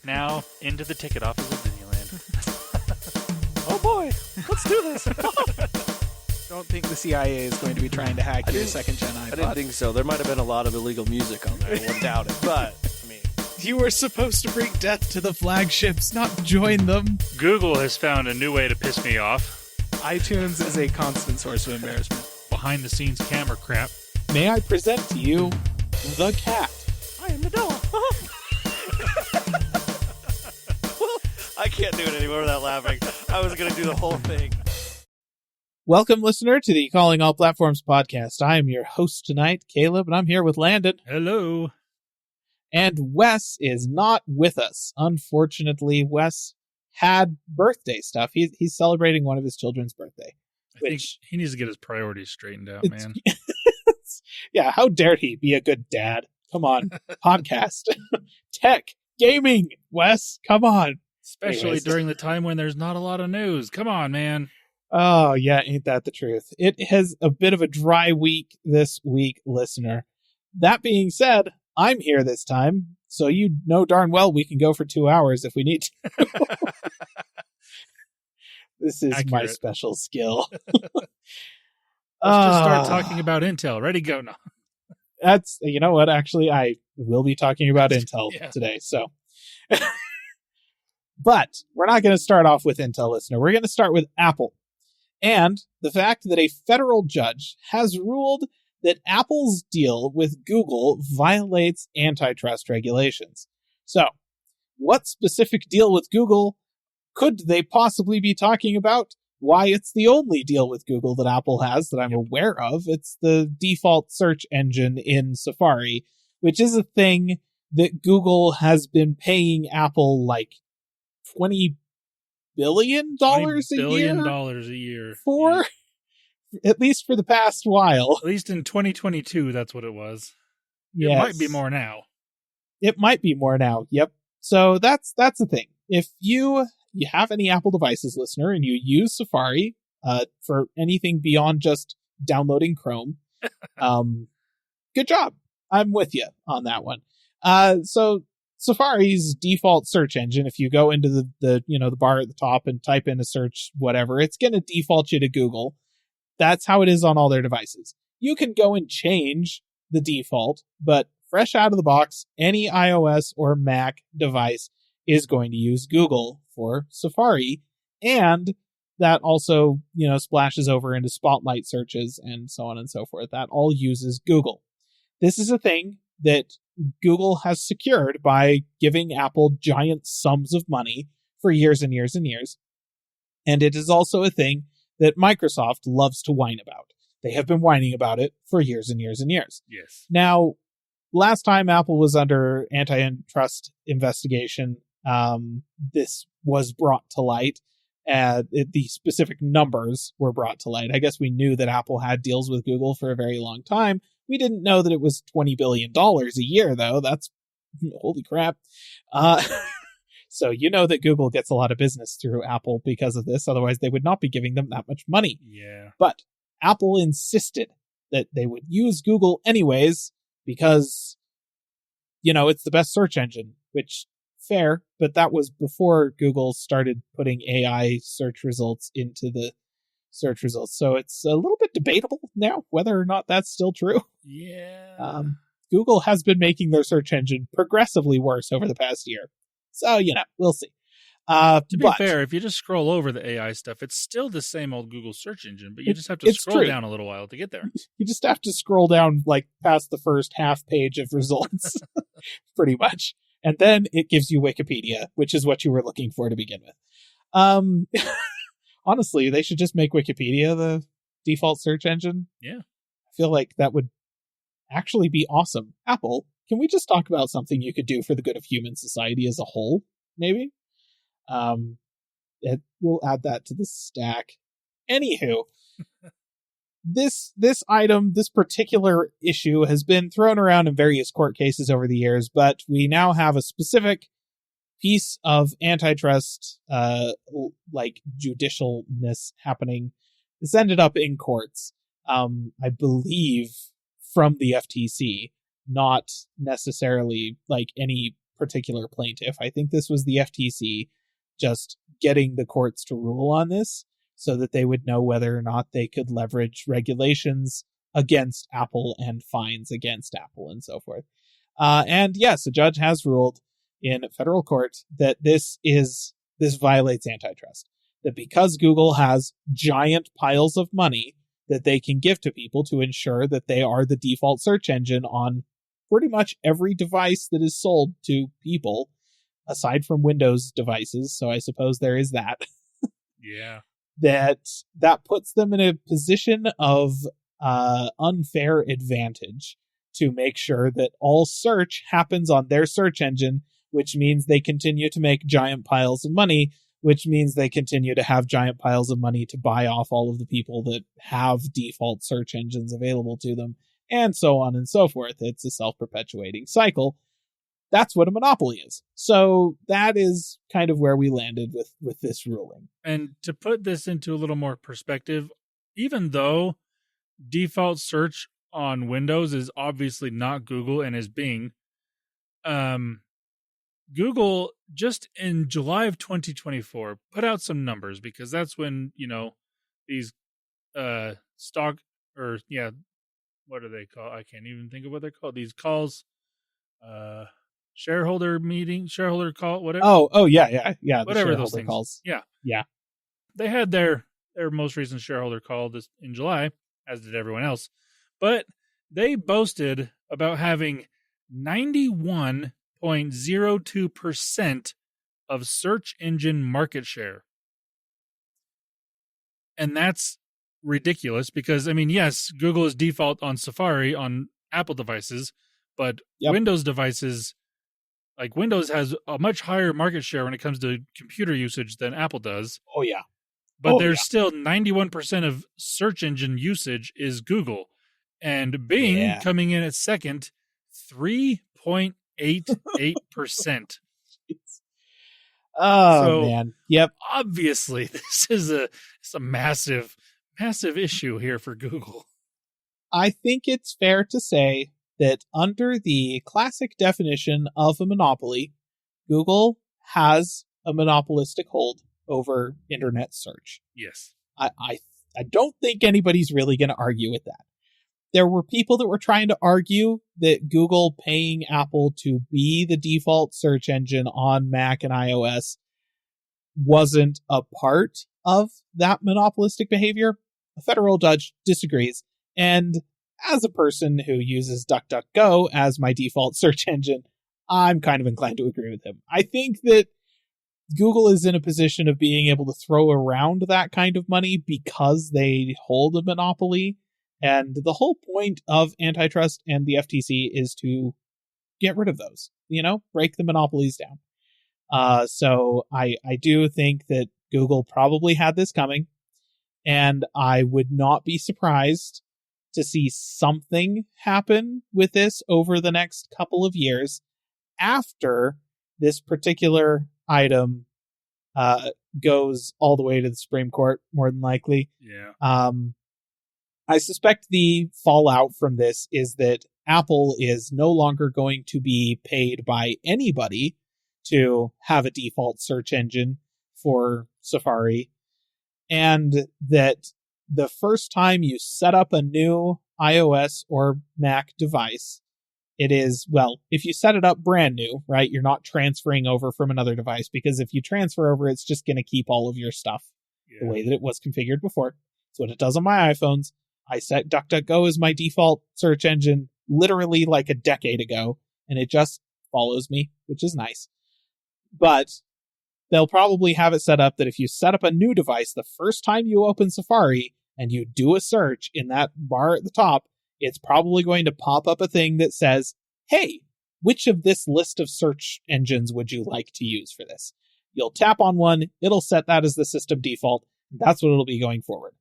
Now, into the ticket office of Disneyland. Oh boy, let's do this. Don't think the CIA is going to be trying to hack your second-gen iPod. I didn't think so. There might have been a lot of illegal music on there. I wouldn't doubt it. But, I mean... You were supposed to bring death to the flagships, not join them. Google has found a new way to piss me off. iTunes is a constant source of embarrassment. Behind-the-scenes camera crap. May I present to you the cat? I am the dog. I can't do it anymore without laughing. I was going to do the whole thing. Welcome, listener, to the Calling All Platforms podcast. I am your host tonight, Caleb, and I'm here with Landon. Hello. And Wes is not with us. Unfortunately, Wes had birthday stuff. He's celebrating one of his children's birthday. I think he needs to get his priorities straightened out, man. Yeah, how dare he be a good dad? Come on. Podcast. Tech. Gaming. Wes, come on. Especially Anyways. during the time when there's not a lot of news. Come on, man. Oh, yeah, ain't that the truth? It has a bit of a dry week this week, listener. That being said, I'm here this time, so you know darn well we can go for 2 hours if we need to. This is Accurate. my special skill. Let's just start talking about Intel. Ready, go. No. That's, you know what, actually, I will be talking about Intel Yeah. today, so... But we're not going to start off with Intel, listener. We're going to start with Apple. And the fact that a federal judge has ruled that Apple's deal with Google violates antitrust regulations. So, what specific deal with Google could they possibly be talking about? Why, it's the only deal with Google that Apple has that I'm aware of. It's the default search engine in Safari, which is a thing that Google has been paying Apple like $20 billion $20 a year for, at least for the past while. At least in 2022, that's what it was. Yes. It might be more now. It might be more now. Yep. So that's the thing. If you have any Apple devices, listener, and you use Safari for anything beyond just downloading Chrome, good job. I'm with you on that one. So Safari's default search engine, if you go into the bar at the top and type in a search, whatever, it's going to default you to Google. That's how it is on all their devices. You can go and change the default, but fresh out of the box, any iOS or Mac device is going to use Google for Safari. And that also, splashes over into Spotlight searches and so on and so forth. That all uses Google. This is a thing that Google has secured by giving Apple giant sums of money for years and years and years. And it is also a thing that Microsoft loves to whine about. They have been whining about it for years and years and years. Yes. Now, last time Apple was under antitrust investigation, this was brought to light. The specific numbers were brought to light. I guess we knew that Apple had deals with Google for a very long time. We didn't know that it was $20 billion a year, though. That's holy crap. So you know that Google gets a lot of business through Apple because of this. Otherwise, they would not be giving them that much money. Yeah. But Apple insisted that they would use Google anyways because, it's the best search engine, which fair, but that was before Google started putting AI search results into the search results. So it's a little bit debatable now whether or not that's still true. Yeah. Google has been making their search engine progressively worse over the past year. So, we'll see. To be fair, if you just scroll over the AI stuff, it's still the same old Google search engine, but you just have to scroll down a little while to get there. You just have to scroll down like past the first half page of results, pretty much. And then it gives you Wikipedia, which is what you were looking for to begin with. Honestly, they should just make Wikipedia the default search engine. Yeah. I feel like that would actually be awesome. Apple, can we just talk about something you could do for the good of human society as a whole, maybe? We'll add that to the stack. Anywho, this item, this particular issue has been thrown around in various court cases over the years, but we now have a specific piece of antitrust, judicialness happening. This ended up in courts, I believe, from the FTC, not necessarily like any particular plaintiff. I think this was the FTC just getting the courts to rule on this so that they would know whether or not they could leverage regulations against Apple and fines against Apple and so forth. And yes, a judge has ruled in federal court that this violates antitrust. That because Google has giant piles of money that they can give to people to ensure that they are the default search engine on pretty much every device that is sold to people, aside from Windows devices, so I suppose there is that. Yeah. That puts them in a position of unfair advantage to make sure that all search happens on their search engine, which means they continue to make giant piles of money, which means they continue to have giant piles of money to buy off all of the people that have default search engines available to them, and so on and so forth. It's a self-perpetuating cycle. That's what a monopoly is. So that is kind of where we landed with this ruling. And to put this into a little more perspective, even though default search on Windows is obviously not Google and is Bing, Google just in July of 2024 put out some numbers, because that's when, these stock, or what do they call? I can't even think of what they're called. These calls, shareholder call, whatever. Oh yeah. Whatever those things. Calls. Yeah. They had their most recent shareholder call this in July, as did everyone else, but they boasted about having 91.02% of search engine market share. And that's ridiculous because, yes, Google is default on Safari on Apple devices, but Windows devices, like Windows has a much higher market share when it comes to computer usage than Apple does. Oh, yeah. But there's still 91% of search engine usage is Google. And Bing coming in at second, 3.88%. Man. Yep. Obviously, this is a massive, massive issue here for Google. I think it's fair to say that under the classic definition of a monopoly, Google has a monopolistic hold over internet search. Yes. I don't think anybody's really going to argue with that. There were people that were trying to argue that Google paying Apple to be the default search engine on Mac and iOS wasn't a part of that monopolistic behavior. A federal judge disagrees. And as a person who uses DuckDuckGo as my default search engine, I'm kind of inclined to agree with him. I think that Google is in a position of being able to throw around that kind of money because they hold a monopoly. And the whole point of antitrust and the FTC is to get rid of those, break the monopolies down. So I do think that Google probably had this coming, and I would not be surprised to see something happen with this over the next couple of years after this particular item goes all the way to the Supreme Court, more than likely. Yeah. I suspect the fallout from this is that Apple is no longer going to be paid by anybody to have a default search engine for Safari, and that the first time you set up a new iOS or Mac device, it is, if you set it up brand new, right, you're not transferring over from another device, because if you transfer over, it's just going to keep all of your stuff the way that it was configured before. It's what it does on my iPhones. I set DuckDuckGo as my default search engine literally like a decade ago, and it just follows me, which is nice. But they'll probably have it set up that if you set up a new device, the first time you open Safari and you do a search in that bar at the top, it's probably going to pop up a thing that says, hey, which of this list of search engines would you like to use for this? You'll tap on one, it'll set that as the system default, and that's what it'll be going forward.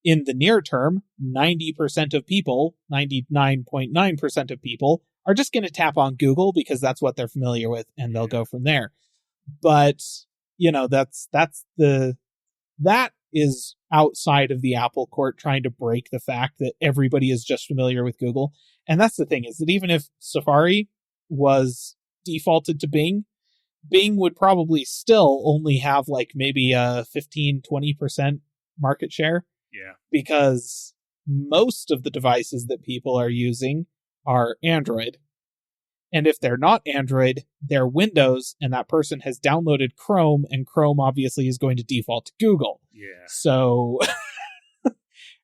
In the near term, 90% of people, 99.9% of people, are just going to tap on Google because that's what they're familiar with, and they'll go from there. But, that is outside of the Apple court trying to break the fact that everybody is just familiar with Google. And that's the thing, is that even if Safari was defaulted to Bing, Bing would probably still only have like maybe a 15-20% market share. Yeah. Because most of the devices that people are using are Android. And if they're not Android, they're Windows, and that person has downloaded Chrome, and Chrome obviously is going to default to Google. Yeah. So,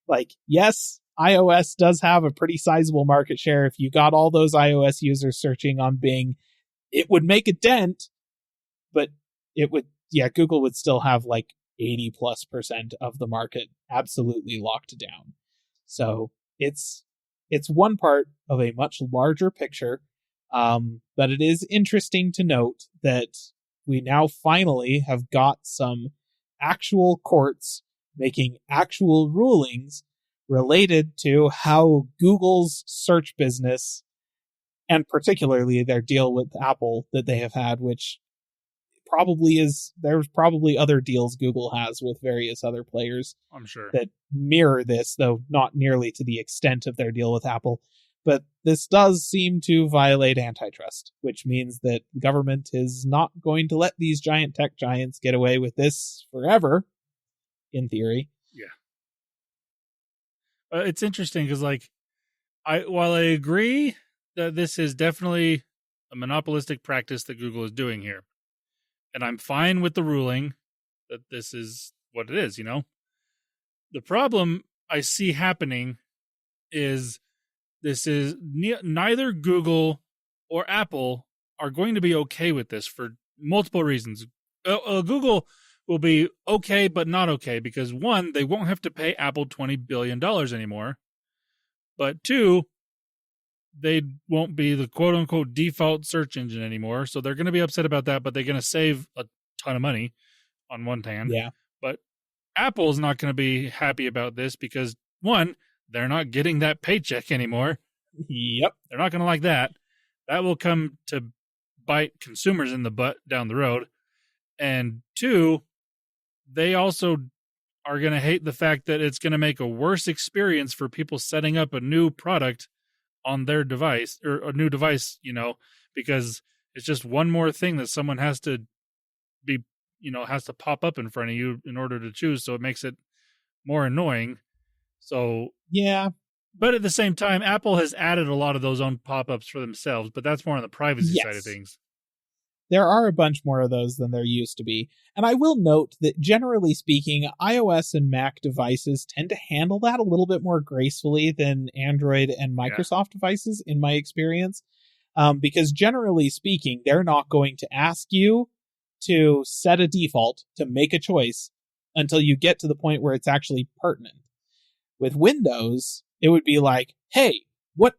like, yes, iOS does have a pretty sizable market share. If you got all those iOS users searching on Bing, it would make a dent, but it would, Google would still have like 80+% of the market absolutely locked down. So it's one part of a much larger picture. But it is interesting to note that we now finally have got some actual courts making actual rulings related to how Google's search business, and particularly their deal with Apple that they have had, which there's probably other deals Google has with various other players, I'm sure, that mirror this, though not nearly to the extent of their deal with Apple. But this does seem to violate antitrust, which means that the government is not going to let these giant tech giants get away with this forever, in theory. Yeah. It's interesting because, like, while I agree that this is definitely a monopolistic practice that Google is doing here, and I'm fine with the ruling that this is what it is, the problem I see happening is this is neither Google or Apple are going to be okay with this for multiple reasons. Google will be okay, but not okay, because one, they won't have to pay Apple $20 billion anymore. But two, they won't be the quote unquote default search engine anymore. So they're going to be upset about that, but they're going to save a ton of money on one hand. Yeah. But Apple's not going to be happy about this because one, they're not getting that paycheck anymore. Yep. They're not going to like that. That will come to bite consumers in the butt down the road. And two, they also are going to hate the fact that it's going to make a worse experience for people setting up a new product on their device, or a new device, because it's just one more thing that someone has to be, has to pop up in front of you in order to choose. So it makes it more annoying. So, yeah. But at the same time, Apple has added a lot of those own pop-ups for themselves, but that's more on the privacy side of things. There are a bunch more of those than there used to be. And I will note that generally speaking, iOS and Mac devices tend to handle that a little bit more gracefully than Android and Microsoft devices, in my experience. Because generally speaking, they're not going to ask you to set a default, to make a choice, until you get to the point where it's actually pertinent. With Windows, it would be like, hey, what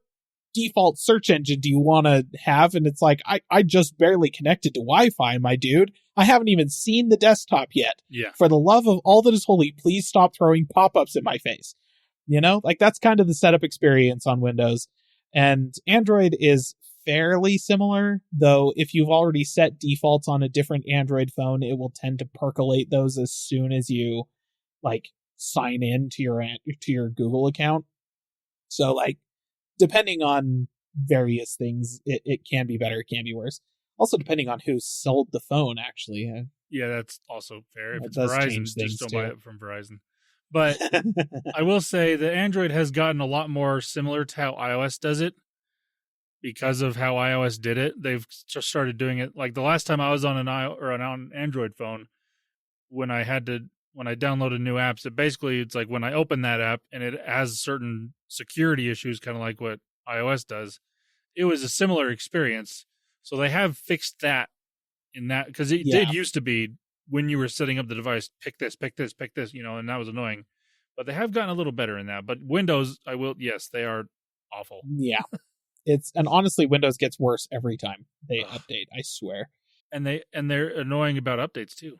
default search engine do you want to have? And it's like, I just barely connected to Wi-Fi, my dude. I haven't even seen the desktop yet. Yeah. For the love of all that is holy, please stop throwing pop-ups in my face. Like that's kind of the setup experience on Windows. And Android is fairly similar, though if you've already set defaults on a different Android phone, it will tend to percolate those as soon as you sign in to your Google account. So depending on various things, it can be better, it can be worse. Also depending on who sold the phone, actually. Yeah, that's also fair. If it's does Verizon, change just don't too. buy it from Verizon. But I will say that Android has gotten a lot more similar to how iOS does it. Because of how iOS did it, they've just started doing it. Like the last time I was on an Android phone, when I downloaded new apps, it's like when I open that app and it has certain security issues, kind of like what iOS does. It was a similar experience. So they have fixed that in that, because it did used to be when you were setting up the device, pick this, and that was annoying. But they have gotten a little better in that. But Windows, they are awful. Yeah. And honestly, Windows gets worse every time they update, I swear. And they're annoying about updates too.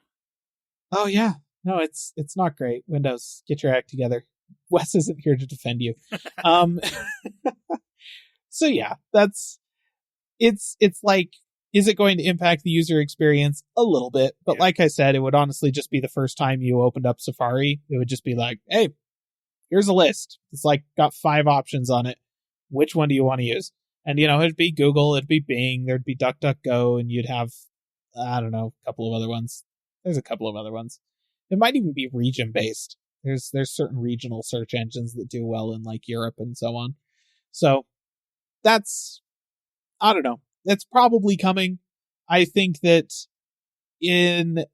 Oh yeah. No, it's not great. Windows, get your act together. Wes isn't here to defend you. So yeah, it's like, is it going to impact the user experience? A little bit. But like I said, it would honestly just be the first time you opened up Safari. It would just be like, hey, here's a list. It's got 5 options on it. Which one do you want to use? And, it'd be Google, it'd be Bing, there'd be DuckDuckGo, and you'd have, I don't know, a couple of other ones. There's a couple of other ones. It might even be region-based. There's certain regional search engines that do well in, like, Europe and so on. So, that's, I don't know. That's probably coming. I think that the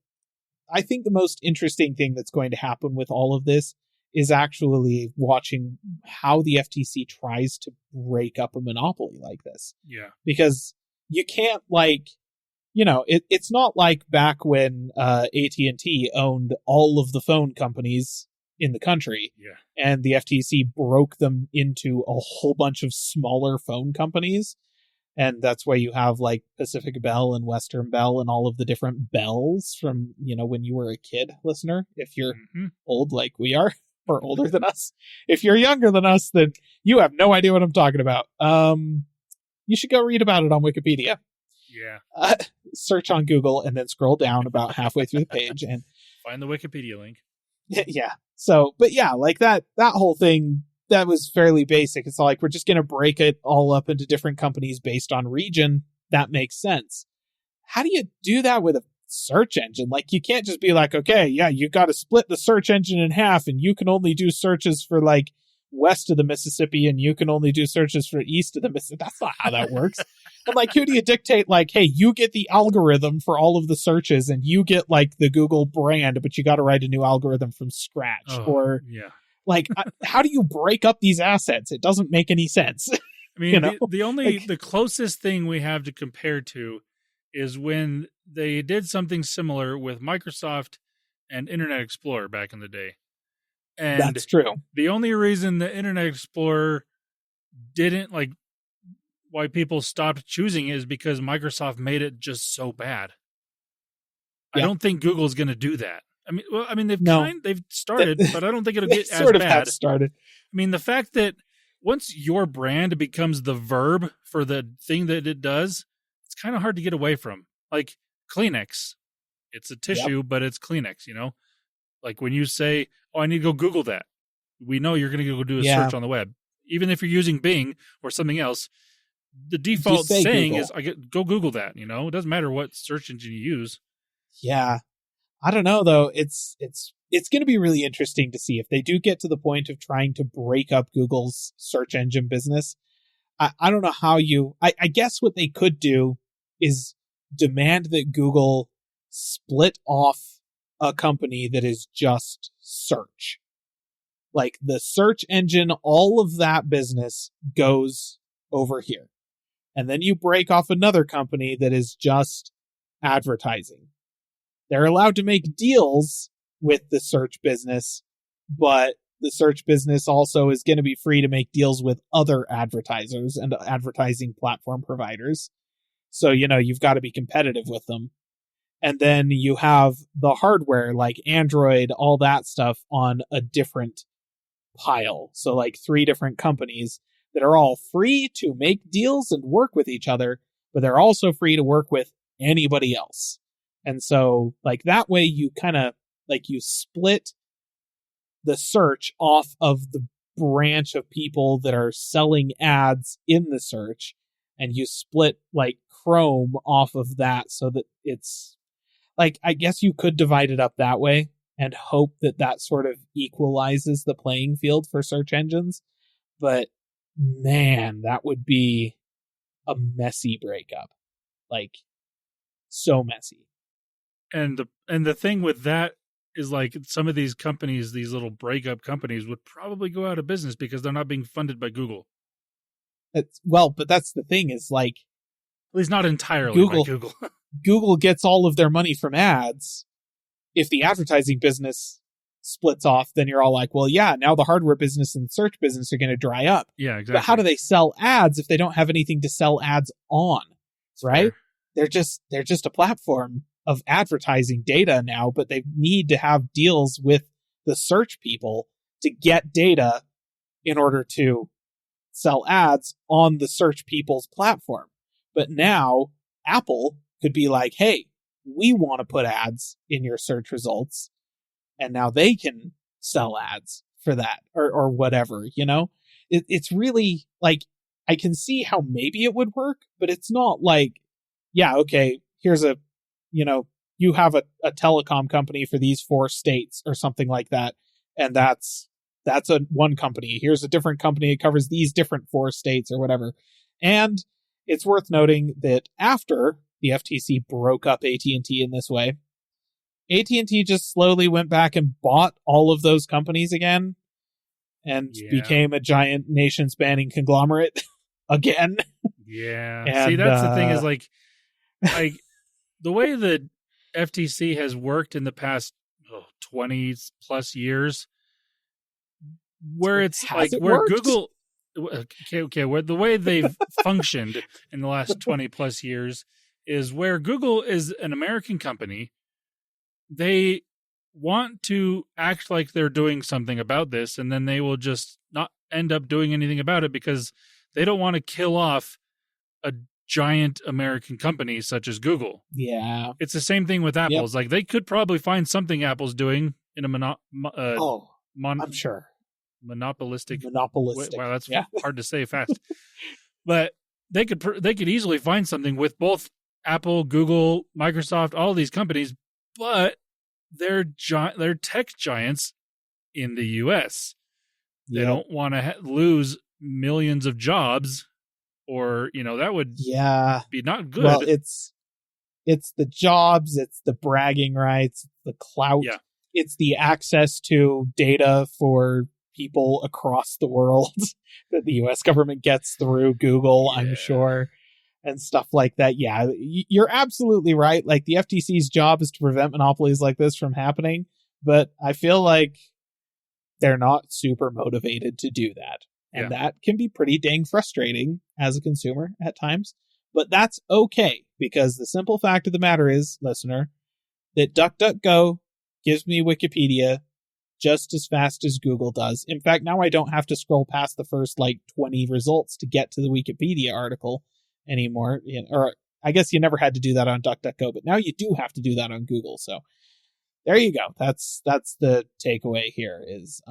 most interesting thing that's going to happen with all of this is actually watching how the FTC tries to break up a monopoly like this. Yeah. Because you can't, like, it's not like back when AT&T owned all of the phone companies in the country. Yeah. And the FTC broke them into a whole bunch of smaller phone companies. And that's why you have, like, Pacific Bell and Western Bell and all of the different bells from, when you were a kid, listener. If you're old like we are, or older than us. If you're younger than us, then you have no idea what I'm talking about. You should go read about it on Wikipedia. Yeah. Search on Google and then scroll down about halfway through the page and find the Wikipedia link. Yeah. So, but yeah, like that whole thing, that was fairly basic. It's like, we're just going to break it all up into different companies based on region. That makes sense. How do you do that with a search engine? Like, you can't just be like, okay, yeah, you got to split the search engine in half and you can only do searches for, like, west of the Mississippi and you can only do searches for east of the Mississippi. That's not how that works. And, like, who do you dictate, like, hey, you get the algorithm for all of the searches and you get, like, the Google brand, but you got to write a new algorithm from scratch? Yeah. Like, how do you break up these assets? It doesn't make any sense. I mean, the closest thing we have to compare to is when they did something similar with Microsoft and Internet Explorer back in the day. And that's true. The only reason the Internet Explorer didn't, like, why people stopped choosing it is because Microsoft made it just so bad. Yeah. I don't think Google's going to do that. They've started, but I don't think it'll get as sort of bad. Have started. I mean, the fact that once your brand becomes the verb for the thing that it does, it's kind of hard to get away from. Like Kleenex, it's a tissue, but it's Kleenex. Like when you say, "Oh, I need to go Google that," we know you're going to go do a search on the web, even if you're using Bing or something else. The default saying Google. Is, "Go Google that." It doesn't matter what search engine you use. Yeah. I don't know, though. It's going to be really interesting to see if they do get to the point of trying to break up Google's search engine business. I don't know how I guess what they could do is demand that Google split off a company that is just search. Like, the search engine, all of that business goes over here. And then you break off another company that is just advertising. They're allowed to make deals with the search business, but the search business also is going to be free to make deals with other advertisers and advertising platform providers. So, you've got to be competitive with them. And then you have the hardware, like Android, all that stuff, on a different pile. So, like, 3 different companies that are all free to make deals and work with each other, but they're also free to work with anybody else. And so, like, that way you kind of, like, you split the search off of the branch of people that are selling ads in the search, and you split, like, Chrome off of that so that it's, like, I guess you could divide it up that way and hope that that sort of equalizes the playing field for search engines. But, man, that would be a messy breakup. Like, so messy. And the thing with that is, like, some of these companies, these little breakup companies, would probably go out of business because they're not being funded by Google. But that's the thing is, like, at least not entirely by Google. Google gets all of their money from ads. If the advertising business splits off, then you're all like, well, yeah, now the hardware business and the search business are going to dry up. Yeah, exactly. But how do they sell ads if they don't have anything to sell ads on? Right? They're just a platform of advertising data now, but they need to have deals with the search people to get data in order to sell ads on the search people's platform. But now Apple could be like, hey, we want to put ads in your search results, and now they can sell ads for that or whatever, It's really, like, I can see how maybe it would work, but it's not like, yeah, okay, here's a, you have a telecom company for these 4 states or something like that, and that's a one company. Here's a different company that covers these different 4 states or whatever. And it's worth noting that after the FTC broke up AT&T in this way, AT&T just slowly went back and bought all of those companies again and became a giant nation-spanning conglomerate again. Yeah. And, see, that's the thing is like the way the FTC has worked in the past 20 plus years, where it's like where worked? Google, where the way they've functioned in the last 20 plus years is where Google is an American company. They want to act like they're doing something about this, and then they will just not end up doing anything about it because they don't want to kill off a giant American company such as Google. Yeah. It's the same thing with Apple. It's like they could probably find something Apple's doing in a I'm sure. Monopolistic. Wow, that's hard to say fast. But they could easily find something with both Apple, Google, Microsoft, all these companies, but they're tech giants in the U.S. They don't want to lose millions of jobs, or that would be not good. Well, it's the jobs, it's the bragging rights, it's the clout, it's the access to data for people across the world that the U.S. government gets through Google, I'm sure, and stuff like that. Yeah, you're absolutely right. Like, the FTC's job is to prevent monopolies like this from happening, but I feel like they're not super motivated to do that. And that can be pretty dang frustrating as a consumer at times. But that's okay, because the simple fact of the matter is, listener, that DuckDuckGo gives me Wikipedia just as fast as Google does. In fact, now I don't have to scroll past the first 20 results to get to the Wikipedia article anymore. Or I guess you never had to do that on DuckDuckGo, but now you do have to do that on Google. So there you go. That's the takeaway here is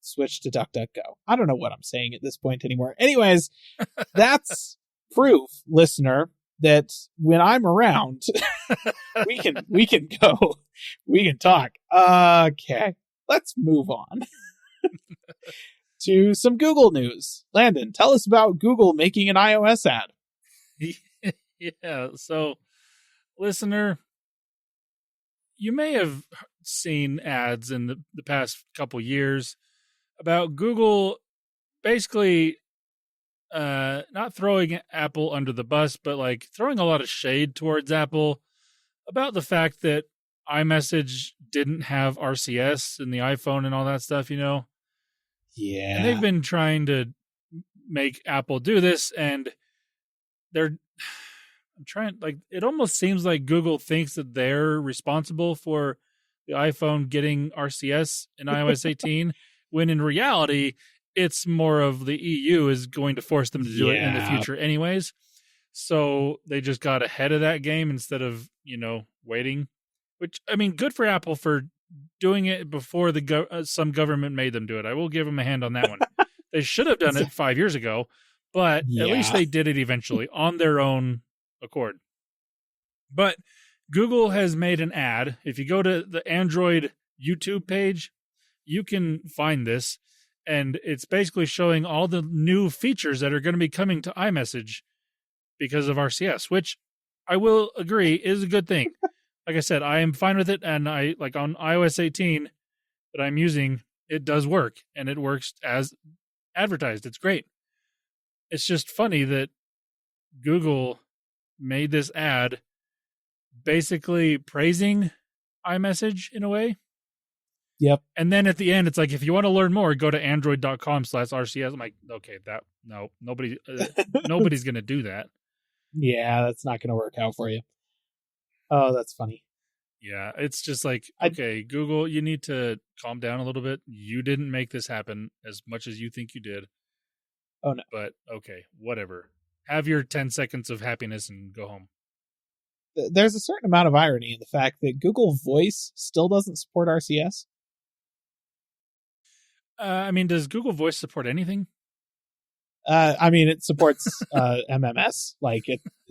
switch to DuckDuckGo. I don't know what I'm saying at this point anymore. Anyways, that's proof, listener, that when I'm around, we can go. We can talk. Okay. Let's move on to some Google news. Landon, tell us about Google making an iOS ad. Yeah, so listener, you may have seen ads in the past couple years about Google basically not throwing Apple under the bus, but throwing a lot of shade towards Apple about the fact that iMessage didn't have RCS in the iPhone and all that stuff, Yeah. And they've been trying to make Apple do this, and it almost seems like Google thinks that they're responsible for the iPhone getting RCS in iOS 18, when in reality, it's more of the EU is going to force them to do it in the future anyways. So they just got ahead of that game instead of, waiting. Which, I mean, good for Apple for doing it before some government made them do it. I will give them a hand on that one. They should have done it 5 years ago, but at least they did it eventually on their own accord. But Google has made an ad. If you go to the Android YouTube page, you can find this, and it's basically showing all the new features that are going to be coming to iMessage because of RCS, which I will agree is a good thing. Like I said, I am fine with it, and I on iOS 18 that I'm using, it does work, and it works as advertised. It's great. It's just funny that Google made this ad basically praising iMessage in a way. Yep. And then at the end, it's like, if you want to learn more, go to android.com/RCS. I'm like, okay, nobody's going to do that. Yeah, that's not going to work out for you. Oh, that's funny. Yeah, it's just like, okay, Google, you need to calm down a little bit. You didn't make this happen as much as you think you did. Oh, no. But, okay, whatever. Have your 10 seconds of happiness and go home. There's a certain amount of irony in the fact that Google Voice still doesn't support RCS. I mean, does Google Voice support anything? I mean, it supports MMS, like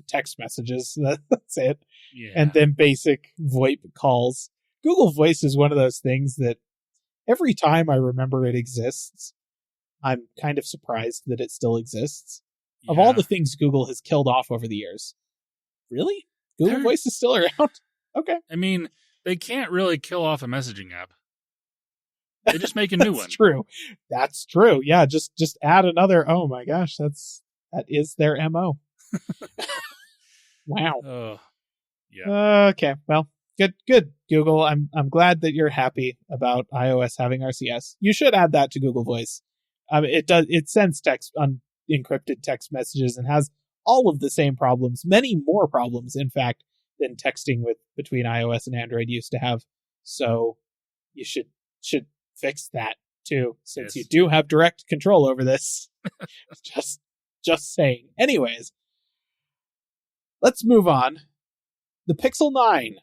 text messages. That's it. Yeah. And then basic VoIP calls. Google Voice is one of those things that every time I remember it exists, I'm kind of surprised that it still exists. Yeah. Of all the things Google has killed off over the years, really? Google Voice is still around? Okay. I mean, they can't really kill off a messaging app. They just make a new one. That's true. That's true. Yeah, just add another. Oh my gosh, that is their MO. Wow. Oh. Yeah. Okay. Well, good. Google, I'm glad that you're happy about iOS having RCS. You should add that to Google Voice. It sends text encrypted text messages and has all of the same problems, many more problems, in fact, than texting between iOS and Android used to have. So you should fix that too, since you do have direct control over this. just saying. Anyways, let's move on. The Pixel 9.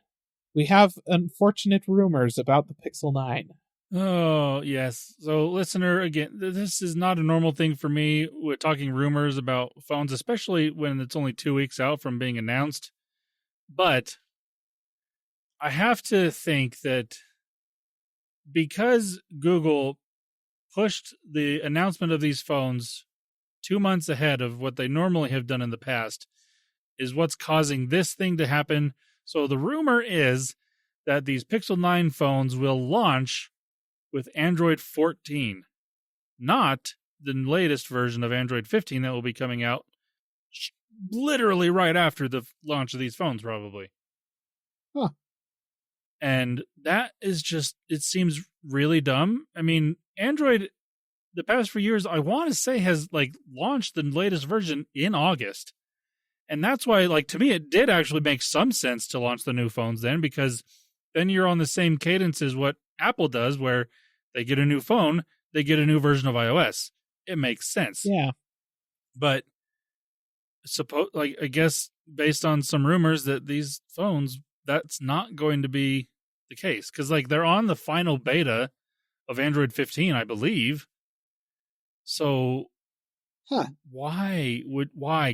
We have unfortunate rumors about the Pixel 9. Oh, yes. So, listener, again, this is not a normal thing for me with talking rumors about phones, especially when it's only 2 weeks out from being announced. But I have to think that because Google pushed the announcement of these phones 2 months ahead of what they normally have done in the past is what's causing this thing to happen. So the rumor is that these Pixel 9 phones will launch with Android 14, not the latest version of Android 15 that will be coming out literally right after the launch of these phones, probably. Huh. And that is just, it seems really dumb. I mean, Android, the past few years, I want to say has launched the latest version in August. And that's why, to me, it did actually make some sense to launch the new phones then, because then you're on the same cadence as what Apple does, where they get a new phone, they get a new version of iOS. It makes sense. Yeah. But I guess based on some rumors that these phones, that's not going to be the case, because they're on the final beta of Android 15, I believe. So, why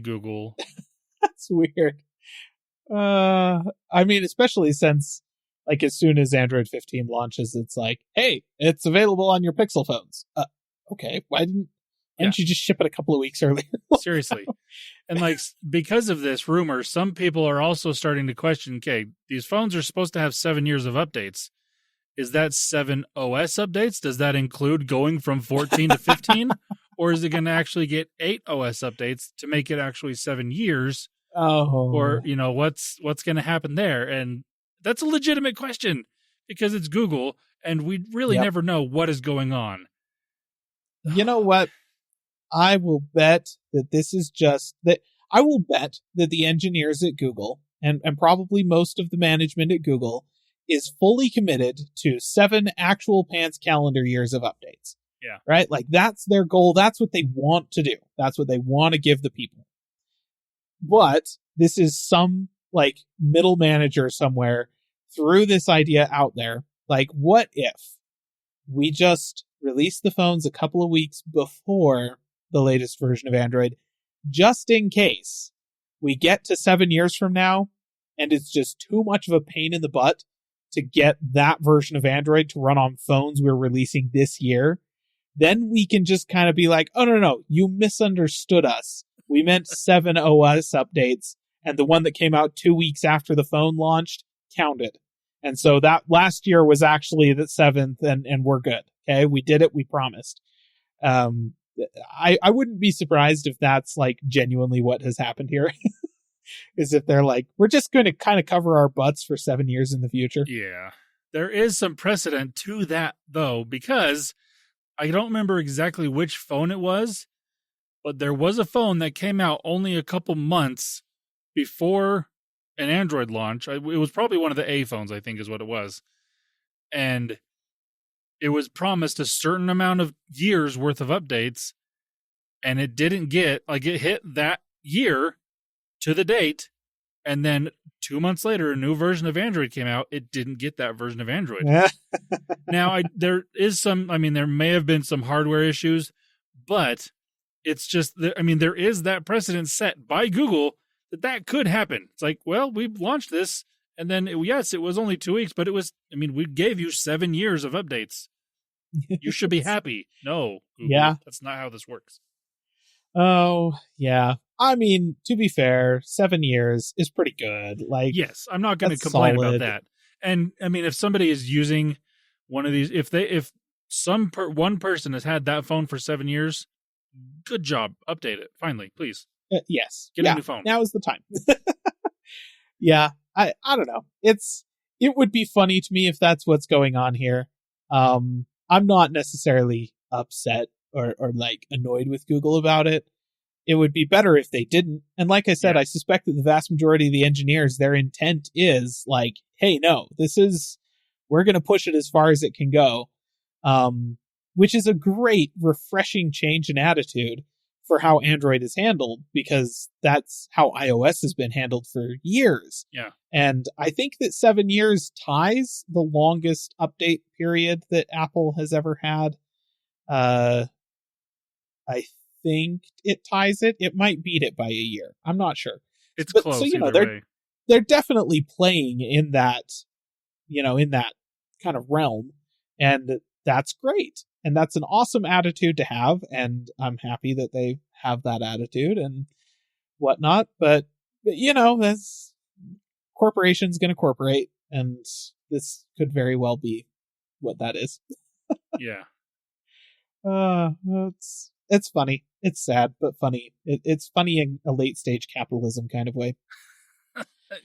Google? That's weird. I mean, especially since as soon as Android 15 launches, it's hey, it's available on your Pixel phones. Okay, why didn't you just ship it a couple of weeks earlier? Seriously. And because of this rumor, some people are also starting to question, okay, these phones are supposed to have 7 years of updates. Is that 7 OS updates? Does that include going from 14 to 15? Or is it going to actually get 8 OS updates to make it actually 7 years? Oh. Or, what's going to happen there? And that's a legitimate question because it's Google and we really never know what is going on. You know what? I will bet that this is just that. I will bet that the engineers at Google and probably most of the management at Google is fully committed to 7 actual pants calendar years of updates. Yeah. Right? That's their goal. That's what they want to do. That's what they want to give the people. But this is some middle manager somewhere threw this idea out there. What if we just release the phones a couple of weeks before the latest version of Android, just in case we get to 7 years from now and it's just too much of a pain in the butt to get that version of Android to run on phones we're releasing this year, then we can just kind of be oh, no, you misunderstood us. We meant 7 OS updates, and the one that came out 2 weeks after the phone launched counted. And so that last year was actually the 7th, and we're good. Okay, we did it. We promised. I wouldn't be surprised if that's genuinely what has happened here. Is if they're we're just going to kind of cover our butts for 7 years in the future. Yeah. There is some precedent to that, though, because I don't remember exactly which phone it was, but there was a phone that came out only a couple months before an Android launch. It was probably one of the A phones, I think is what it was. And it was promised a certain amount of years worth of updates, and it didn't get, it hit that year to the date, and then 2 months later, a new version of Android came out. It didn't get that version of Android. Now, there may have been some hardware issues, but It's just that, I mean, there is that precedent set by Google that could happen. It's like, well, we launched this, and then yes, it was only 2 weeks, but it was. I mean, we gave you 7 years of updates. You should be happy. No, Google, yeah, that's not how this works. Oh yeah. I mean, to be fair, 7 years is pretty good. Like, yes, I'm not going to complain solid. about that. And I mean, if somebody is using one of these, if one person has had that phone for 7 years, good job. Update it finally, please. Yes. Get a new phone. Now is the time. Yeah. I don't know. It would be funny to me if that's what's going on here. I'm not necessarily upset or like annoyed with Google about it. It would be better if they didn't. And like I said, I suspect that the vast majority of the engineers, their intent is like, hey, no, we're going to push it as far as it can go. Which is a great, refreshing change in attitude for how Android is handled, because that's how iOS has been handled for years. Yeah. And I think that 7 years ties the longest update period that Apple has ever had. I think it ties it. It might beat it by a year. I'm not sure. It's close. So, they're definitely playing in that, in that kind of realm. And that's great. And that's an awesome attitude to have. And I'm happy that they have that attitude and whatnot. But that's corporation's going to corporate. And this could very well be what that is. Yeah. It's funny. It's sad, but funny. It's funny in a late stage capitalism kind of way.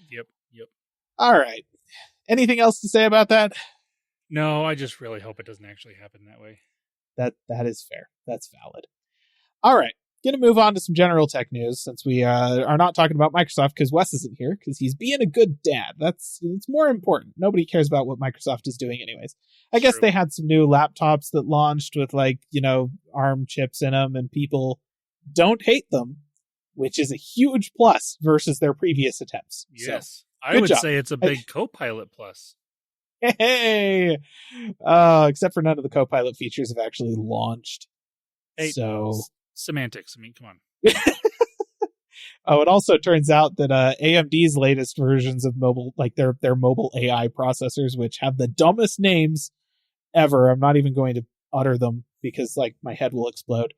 Yep. All right. Anything else to say about that? No, I just really hope it doesn't actually happen that way. That is fair. That's valid. All right. Going to move on to some general tech news, since we are not talking about Microsoft because Wes isn't here because he's being a good dad. It's more important. Nobody cares about what Microsoft is doing anyways. I guess they had some new laptops that launched with ARM chips in them, and people don't hate them, which is a huge plus versus their previous attempts. Yes. So, I would say it's a big Copilot plus. Hey, except for none of the Copilot features have actually launched. Hey, so semantics. I mean, come on. It also turns out that AMD's latest versions of mobile, like their mobile AI processors, which have the dumbest names ever. I'm not even going to utter them because my head will explode.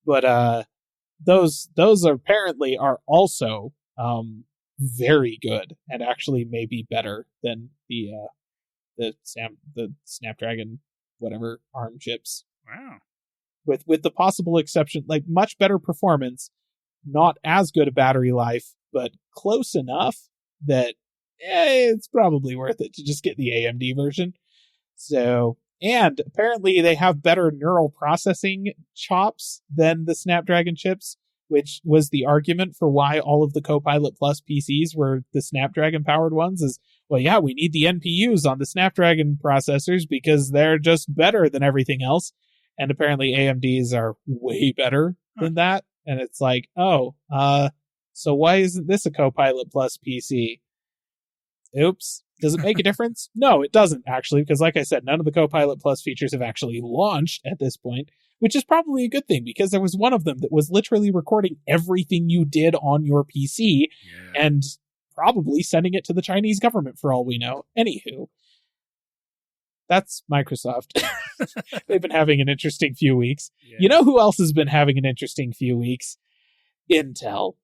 But those apparently are also very good and actually may be better than the Snapdragon whatever ARM chips. Wow. With the possible exception, much better performance, not as good a battery life, but close enough that it's probably worth it to just get the AMD version. So, and apparently they have better neural processing chops than the Snapdragon chips, which was the argument for why all of the Copilot Plus PCs were the Snapdragon powered ones. Is, well, yeah, we need the NPUs on the Snapdragon processors because they're just better than everything else. And apparently AMDs are way better than that. And it's like, so why isn't this a Copilot Plus PC? Oops. Does it make a difference? No, it doesn't actually, because like I said, none of the Copilot Plus features have actually launched at this point, which is probably a good thing because there was one of them that was literally recording everything you did on your PC and probably sending it to the Chinese government for all we know. Anywho, that's Microsoft. They've been having an interesting few weeks. Yeah. You know who else has been having an interesting few weeks? Intel.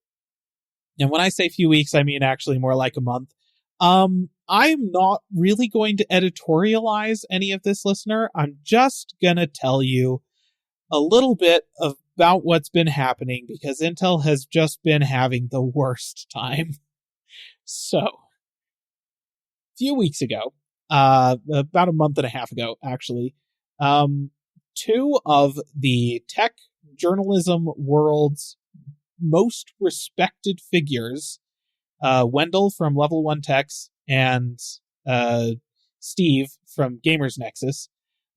And when I say few weeks, I mean actually more like a month. I'm not really going to editorialize any of this, listener. I'm just going to tell you a little bit about what's been happening because Intel has just been having the worst time. So, a few weeks ago, about a month and a half ago, actually, two of the tech journalism world's most respected figures, Wendell from Level 1 Techs and Steve from Gamers Nexus,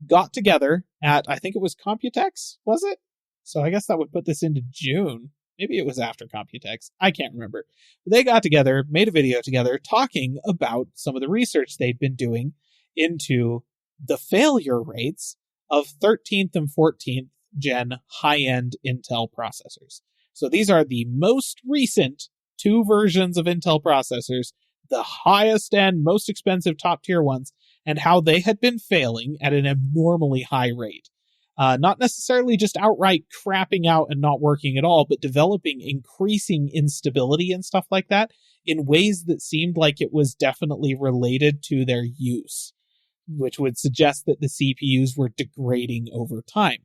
got together at, I think it was Computex, was it? So I guess that would put this into June. Maybe it was after Computex. I can't remember. But they got together, made a video together, talking about some of the research they'd been doing into the failure rates of 13th and 14th gen high-end Intel processors. So these are the most recent 2 versions of Intel processors, the highest end, most expensive top-tier ones, and how they had been failing at an abnormally high rate. Not necessarily just outright crapping out and not working at all, but developing increasing instability and stuff like that in ways that seemed like it was definitely related to their use, which would suggest that the CPUs were degrading over time,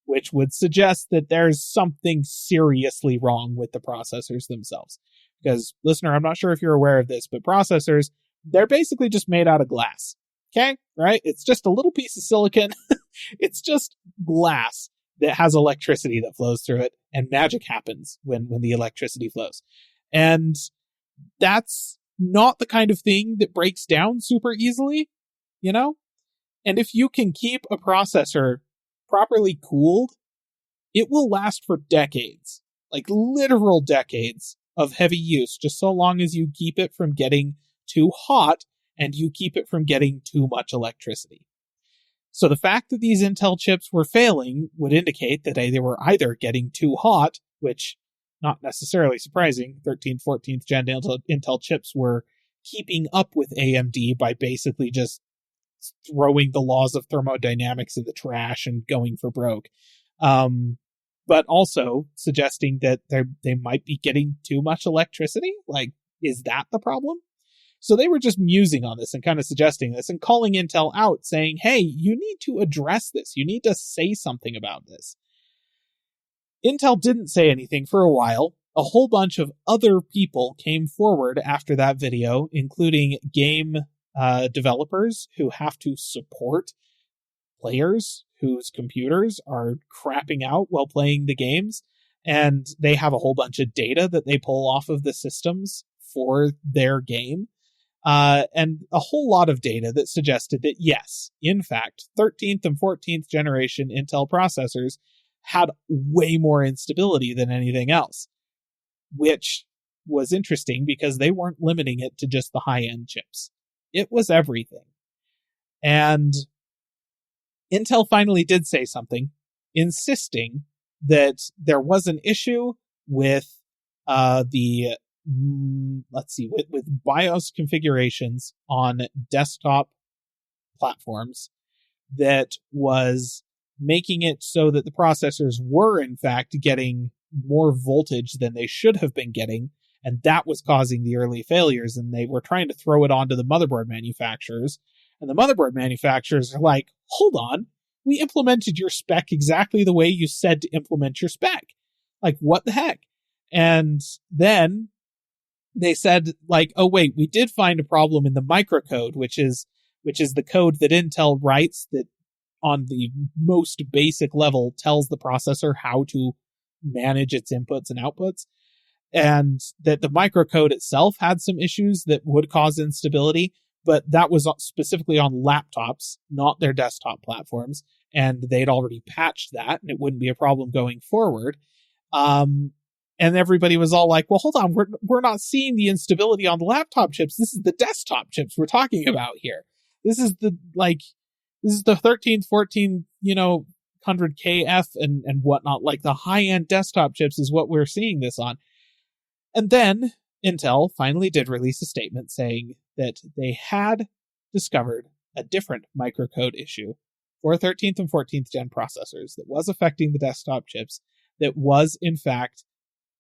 which would suggest that there's something seriously wrong with the processors themselves. Because, listener, I'm not sure if you're aware of this, but processors, they're basically just made out of glass. Okay? Right? It's just a little piece of silicon. It's just glass that has electricity that flows through it, and magic happens when the electricity flows. And that's not the kind of thing that breaks down super easily, you know? And if you can keep a processor properly cooled, it will last for decades, like literal decades of heavy use, just so long as you keep it from getting too hot and you keep it from getting too much electricity. So the fact that these Intel chips were failing would indicate that they were either getting too hot, which, not necessarily surprising, 13th, 14th gen Intel chips were keeping up with AMD by basically just throwing the laws of thermodynamics in the trash and going for broke. But also suggesting that they might be getting too much electricity. Like, is that the problem? So they were just musing on this and kind of suggesting this and calling Intel out, saying, hey, you need to address this. You need to say something about this. Intel didn't say anything for a while. A whole bunch of other people came forward after that video, including game developers who have to support players whose computers are crapping out while playing the games. And they have a whole bunch of data that they pull off of the systems for their game. And a whole lot of data that suggested that, yes, in fact, 13th and 14th generation Intel processors had way more instability than anything else, which was interesting because they weren't limiting it to just the high-end chips. It was everything. And Intel finally did say something, insisting that there was an issue with with BIOS configurations on desktop platforms that was making it so that the processors were in fact getting more voltage than they should have been getting, and that was causing the early failures, and they were trying to throw it onto the motherboard manufacturers, and the motherboard manufacturers are like, hold on, we implemented your spec exactly the way you said to implement your spec. Like, what the heck? And then they said, like, oh wait, we did find a problem in the microcode, which is the code that Intel writes that on the most basic level tells the processor how to manage its inputs and outputs. And that the microcode itself had some issues that would cause instability, but that was specifically on laptops, not their desktop platforms. And they'd already patched that, and it wouldn't be a problem going forward. And everybody was all like, well, hold on, we're not seeing the instability on the laptop chips. This is the desktop chips we're talking about here. This is the 13th, 14th, 100KF and whatnot. Like, the high-end desktop chips is what we're seeing this on. And then Intel finally did release a statement saying that they had discovered a different microcode issue for 13th and 14th gen processors that was affecting the desktop chips, that was, in fact,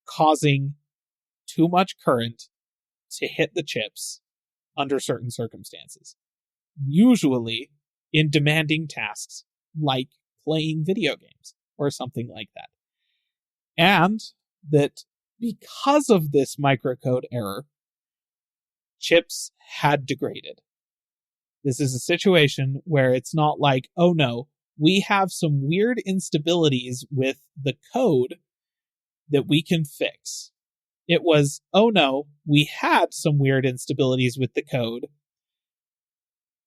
causing too much current to hit the chips under certain circumstances, usually in demanding tasks like playing video games or something like that. And that because of this microcode error, chips had degraded. This is a situation where it's not like, oh no, we have some weird instabilities with the code that we can fix. It was, oh no, we had some weird instabilities with the code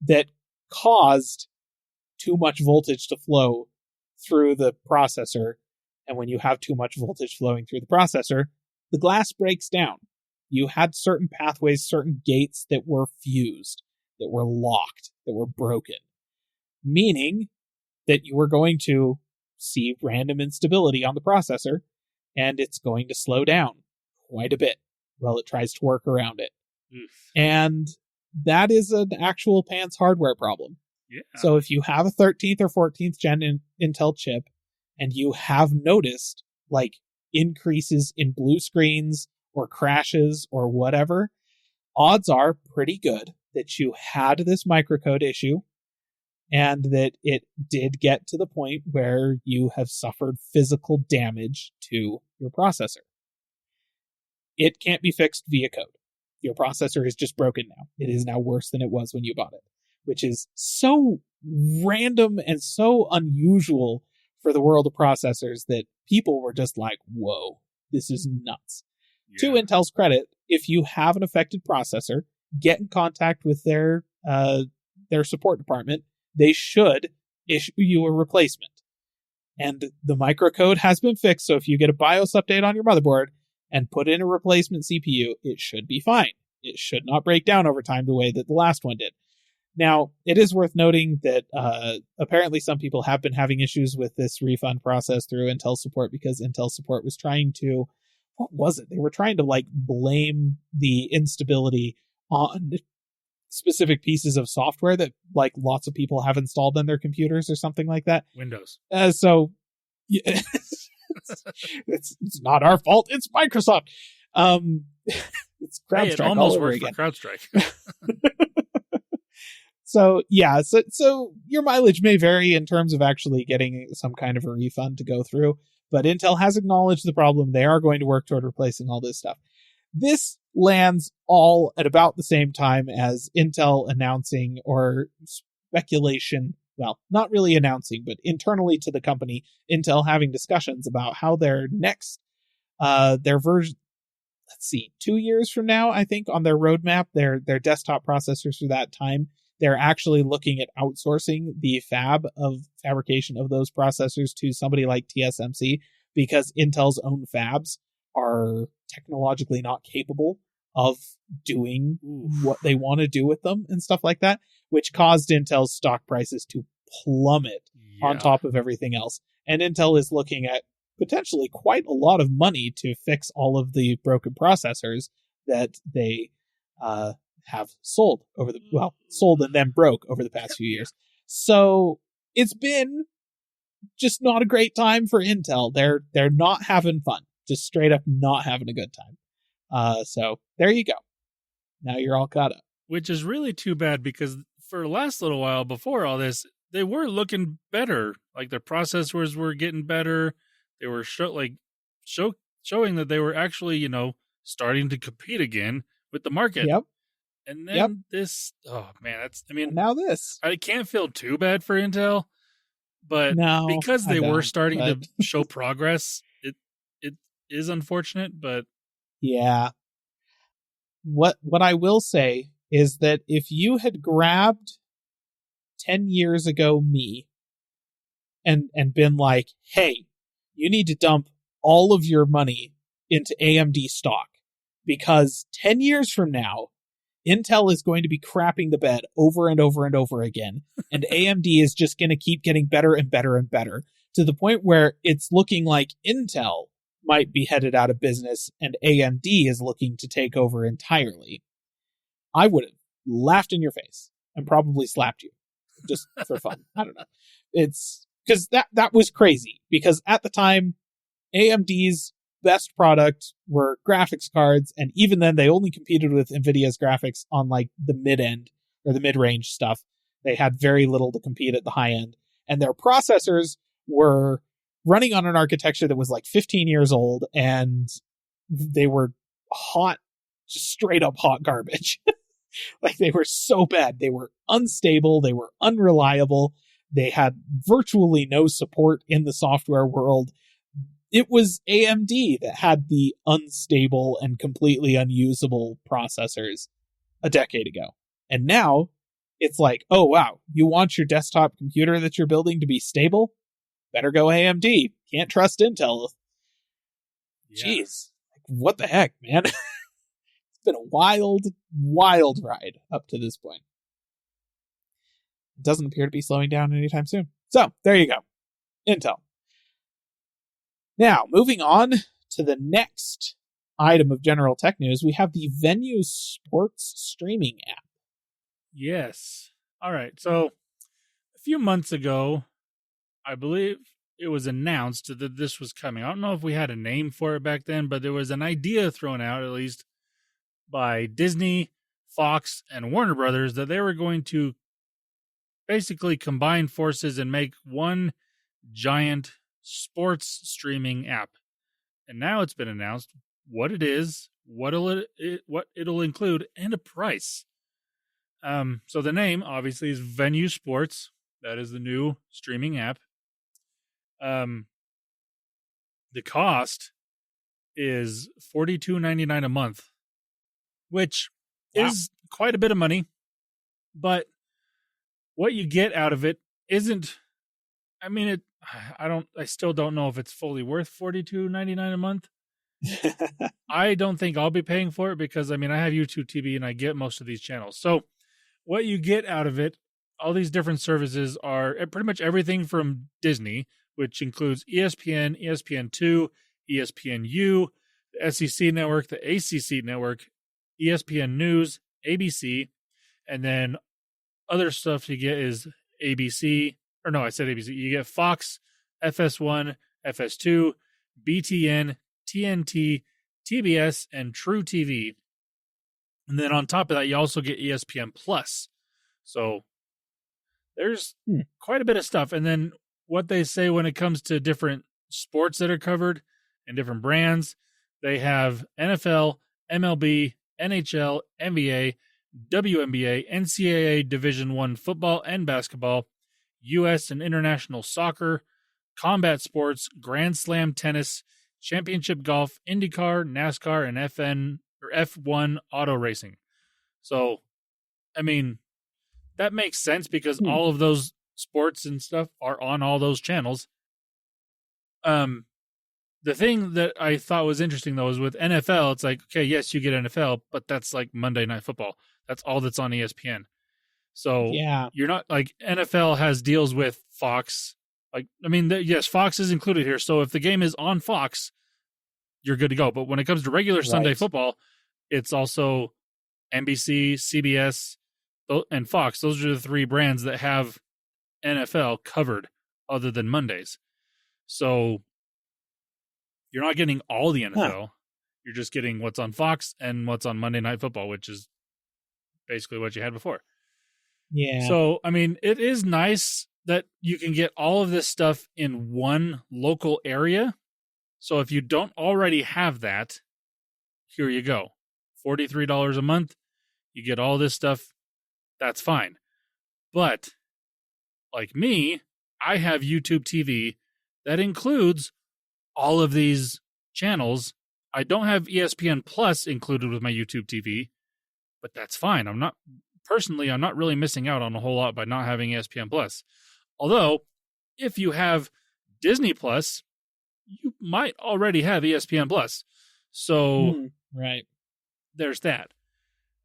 that caused too much voltage to flow through the processor. And when you have too much voltage flowing through the processor, the glass breaks down. You had certain pathways, certain gates that were fused, that were locked, that were broken. Meaning that you were going to see random instability on the processor, and it's going to slow down quite a bit while it tries to work around it. And that is an actual pants hardware problem. Yeah. So if you have a 13th or 14th gen Intel chip, and you have noticed like increases in blue screens or crashes or whatever, odds are pretty good that you had this microcode issue and that it did get to the point where you have suffered physical damage to your processor. It can't be fixed via code. Your processor is just broken now. It is now worse than it was when you bought it, which is so random and so unusual for the world of processors that people were just like, whoa, this is nuts. Yeah. To Intel's credit, if you have an affected processor, get in contact with their support department. They should issue you a replacement. And the microcode has been fixed, so if you get a BIOS update on your motherboard and put in a replacement CPU, it should be fine. It should not break down over time the way that the last one did. Now, it is worth noting that apparently some people have been having issues with this refund process through Intel support because Intel support was trying to, what was it? They were trying to like blame the instability on specific pieces of software that like lots of people have installed on their computers or something like that. Windows. So yeah, it's not our fault. It's Microsoft. It's CrowdStrike. Hey, it almost worked for CrowdStrike. So yeah, so your mileage may vary in terms of actually getting some kind of a refund to go through, but Intel has acknowledged the problem. They are going to work toward replacing all this stuff. This lands all at about the same time as Intel announcing or speculation, well, not really announcing, but internally to the company, Intel having discussions about how their next, their version, 2 years from now, I think, on their roadmap, their desktop processors for that time, they're actually looking at outsourcing the fabrication of those processors to somebody like TSMC because Intel's own fabs are technologically not capable of doing what they want to do with them and stuff like that, which caused Intel's stock prices to plummet on top of everything else. And Intel is looking at potentially quite a lot of money to fix all of the broken processors that they have sold sold and then broke over the past few years. So it's been just not a great time for Intel. They're not having fun. Just straight up not having a good time. So there you go. Now you're all caught up. Which is really too bad because for the last little while before all this, they were looking better. Like their processors were getting better. They were showing that they were actually, starting to compete again with the market. Yep. And then this, now this. I can't feel too bad for Intel, but because they were starting to show progress, it is unfortunate, but yeah. What I will say is that if you had grabbed 10 years ago me and been like, hey, you need to dump all of your money into AMD stock because 10 years from now, Intel is going to be crapping the bed over and over and over again, and AMD is just going to keep getting better and better and better to the point where it's looking like Intel might be headed out of business and AMD is looking to take over entirely. I would have laughed in your face and probably slapped you just for fun. I don't know. It's because that was crazy because at the time, AMD's best product were graphics cards, and even then they only competed with NVIDIA's graphics on like the mid-end or the mid-range stuff. They had very little to compete at the high end, and their processors were running on an architecture that was like 15 years old, and they were hot, just straight up hot garbage. Like they were so bad. They were unstable. They were unreliable. They had virtually no support in the software world. It was AMD that had the unstable and completely unusable processors a decade ago. And now it's like, oh, wow, you want your desktop computer that you're building to be stable? Better go AMD. Can't trust Intel. Yeah. Jeez. What the heck, man? It's been a wild, wild ride up to this point. It doesn't appear to be slowing down anytime soon. So there you go. Intel. Now, moving on to the next item of general tech news, we have the Venu Sports streaming app. Yes. All right. So a few months ago, I believe it was announced that this was coming. I don't know if we had a name for it back then, but there was an idea thrown out, at least by Disney, Fox, and Warner Brothers, that they were going to basically combine forces and make one giant sports streaming app. And now it's been announced what it is, what it'll include, and a price. So the name obviously is Venu Sports. That is the new streaming app. The cost is $42.99 a month, which is quite a bit of money. But what you get out of it isn't. I mean, I still don't know if it's fully worth $42.99 a month. I don't think I'll be paying for it because I have YouTube TV and I get most of these channels. So what you get out of it, all these different services are pretty much everything from Disney, which includes ESPN, ESPN2, ESPNU, the SEC network, the ACC network, ESPN News, ABC, and then other stuff you get is ABC, or no, I said ABC. You get Fox, FS1, FS2, BTN, TNT, TBS, and True TV. And then on top of that, you also get ESPN Plus. So there's quite a bit of stuff. And then what they say when it comes to different sports that are covered and different brands, they have NFL, MLB, NHL, NBA, WNBA, NCAA Division I football and basketball, U.S. and international soccer, combat sports, Grand Slam tennis, championship golf, IndyCar, NASCAR, and F1 auto racing. So, that makes sense because all of those sports and stuff are on all those channels. The thing that I thought was interesting, though, is with NFL, it's like, okay, yes, you get NFL, but that's like Monday Night Football. That's all that's on ESPN. So you're not like NFL has deals with Fox. Yes, Fox is included here. So if the game is on Fox, you're good to go. But when it comes to regular Sunday football, it's also NBC, CBS, and Fox. Those are the three brands that have NFL covered other than Mondays. So you're not getting all the NFL. You're just getting what's on Fox and what's on Monday Night Football, which is basically what you had before. Yeah. So, it is nice that you can get all of this stuff in one local area. So if you don't already have that, here you go. $43 a month. You get all this stuff. That's fine. But like me, I have YouTube TV that includes all of these channels. I don't have ESPN Plus included with my YouTube TV, but that's fine. I'm not really missing out on a whole lot by not having ESPN Plus. Although, if you have Disney Plus, you might already have ESPN Plus. So, there's that.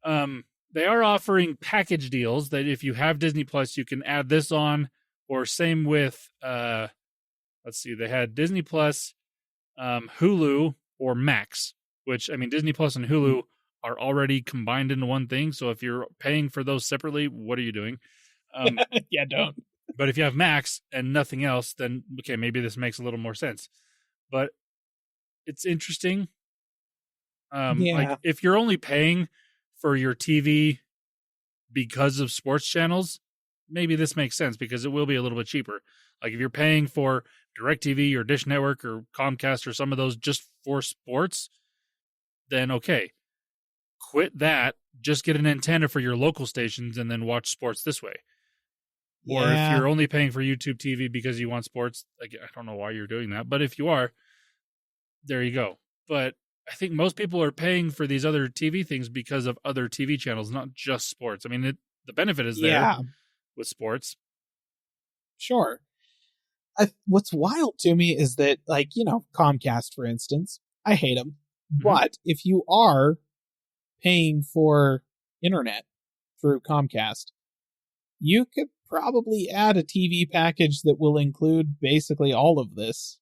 They are offering package deals that if you have Disney Plus, you can add this on, or same with, they had Disney Plus, Hulu, or Max, which, Disney Plus and Hulu are already combined into one thing. So if you're paying for those separately, what are you doing? Don't. But if you have Max and nothing else, then, okay, maybe this makes a little more sense. But it's interesting. Like if you're only paying for your TV because of sports channels, maybe this makes sense because it will be a little bit cheaper. Like if you're paying for DirecTV or Dish Network or Comcast or some of those just for sports, then okay, quit that. Just get an antenna for your local stations and then watch sports this way. Or if you're only paying for YouTube TV because you want sports, I don't know why you're doing that, but if you are, there you go. But I think most people are paying for these other TV things because of other TV channels, not just sports. The benefit is there with sports. Sure. What's wild to me is that, Comcast, for instance, I hate them. Mm-hmm. But if you are paying for internet through Comcast, you could probably add a TV package that will include basically all of this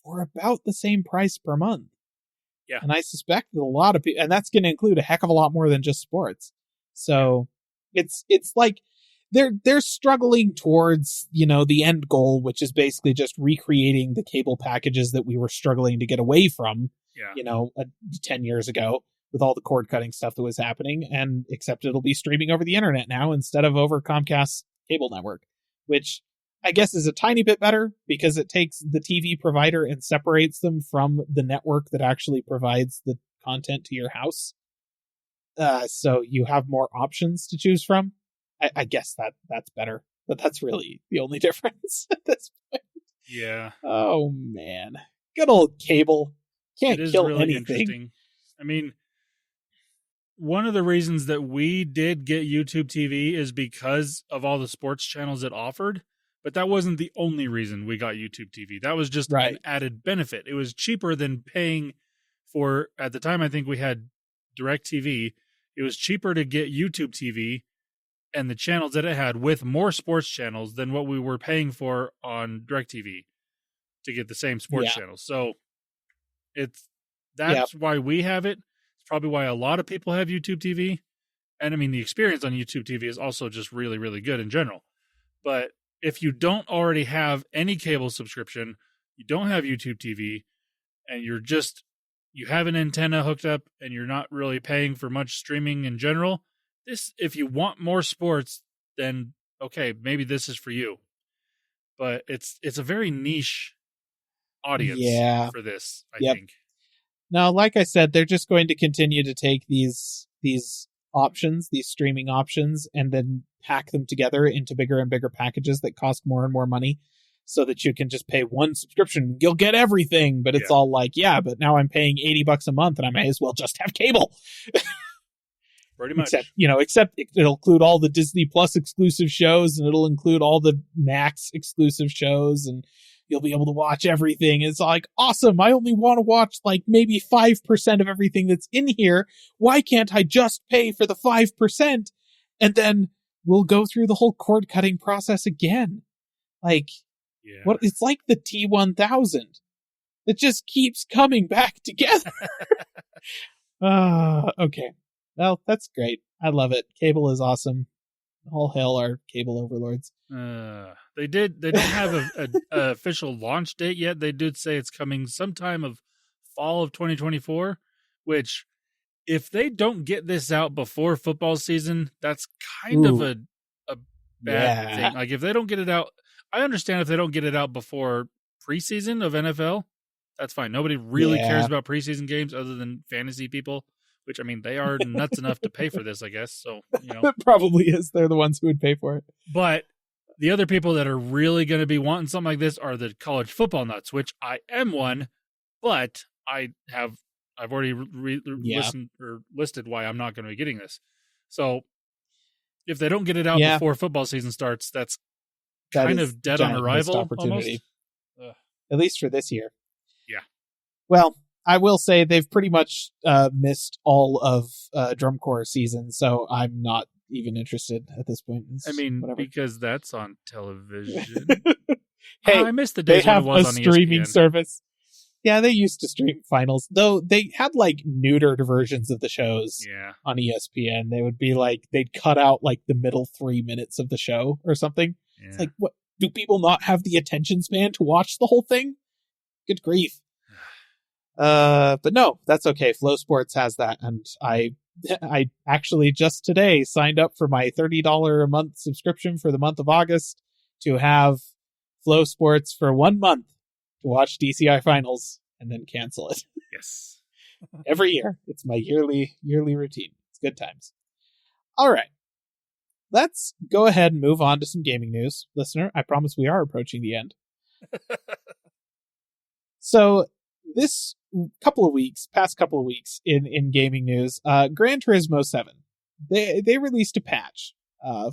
for about the same price per month. Yeah. And I suspect that a lot of people, and that's going to include a heck of a lot more than just sports. So it's like they're struggling towards, the end goal, which is basically just recreating the cable packages that we were struggling to get away from, 10 years ago with all the cord cutting stuff that was happening. And except it'll be streaming over the internet now instead of over Comcast's cable network, which I guess is a tiny bit better because it takes the TV provider and separates them from the network that actually provides the content to your house. So you have more options to choose from. I guess that's better, but that's really the only difference at this point. Yeah. Oh man, good old cable can't kill really anything. Interesting. I mean, one of the reasons that we did get YouTube TV is because of all the sports channels it offered, but that wasn't the only reason we got YouTube TV. That was just an added benefit. It was cheaper than paying for, at the time I think we had DirecTV. It was cheaper to get YouTube TV and the channels that it had with more sports channels than what we were paying for on DirecTV to get the same sports channels. So that's why we have it. It's probably why a lot of people have YouTube TV. And I mean, the experience on YouTube TV is also just really, really good in general. But if you don't already have any cable subscription, you don't have YouTube TV, and you have an antenna hooked up and you're not really paying for much streaming in general, if you want more sports, then okay, maybe this is for you. But it's a very niche audience for this, I think. Now, like I said, they're just going to continue to take these options, these streaming options, and then pack them together into bigger and bigger packages that cost more and more money so that you can just pay one subscription. You'll get everything, but it's all like, but now I'm paying $80 a month and I may as well just have cable. Pretty much. Except it'll include all the Disney Plus exclusive shows and it'll include all the Max exclusive shows and you'll be able to watch everything. It's like, awesome. I only want to watch like maybe 5% of everything that's in here. Why can't I just pay for the 5%? And then we'll go through the whole cord cutting process again. Like, what? It's like the T1000. It just keeps coming back together. Okay. Well, that's great. I love it. Cable is awesome. All hail our cable overlords. They don't have a official launch date yet. They did say it's coming sometime of fall of 2024, which if they don't get this out before football season, that's kind of a bad thing. Like if they don't get it out, I understand if they don't get it out before preseason of NFL, that's fine. Nobody really cares about preseason games other than fantasy people. Which, I mean, they are nuts enough to pay for this, I guess. So, It probably is. They're the ones who would pay for it. But the other people that are really going to be wanting something like this are the college football nuts, which I am one. But I've already listened or listed why I'm not going to be getting this. So if they don't get it out before football season starts, that's kind of dead on arrival. Opportunity. At least for this year. Yeah. Well, I will say they've pretty much missed all of Drum Corps season, so I'm not even interested at this point. Because that's on television. Hey, I missed the days when it was on ESPN. They have a streaming service. Yeah, they used to stream finals, though they had like neutered versions of the shows on ESPN. They would be like, they'd cut out like the middle 3 minutes of the show or something. Yeah. It's like, what? Do people not have the attention span to watch the whole thing? Good grief. But no, that's okay. Flow Sports has that, and I actually just today signed up for my $30 a month subscription for the month of August to have Flow Sports for 1 month to watch DCI finals and then cancel it. Yes. Every year. It's my yearly routine. It's good times. All right. Let's go ahead and move on to some gaming news. Listener, I promise we are approaching the end. So this past couple of weeks in gaming news, Gran Turismo 7, they released a patch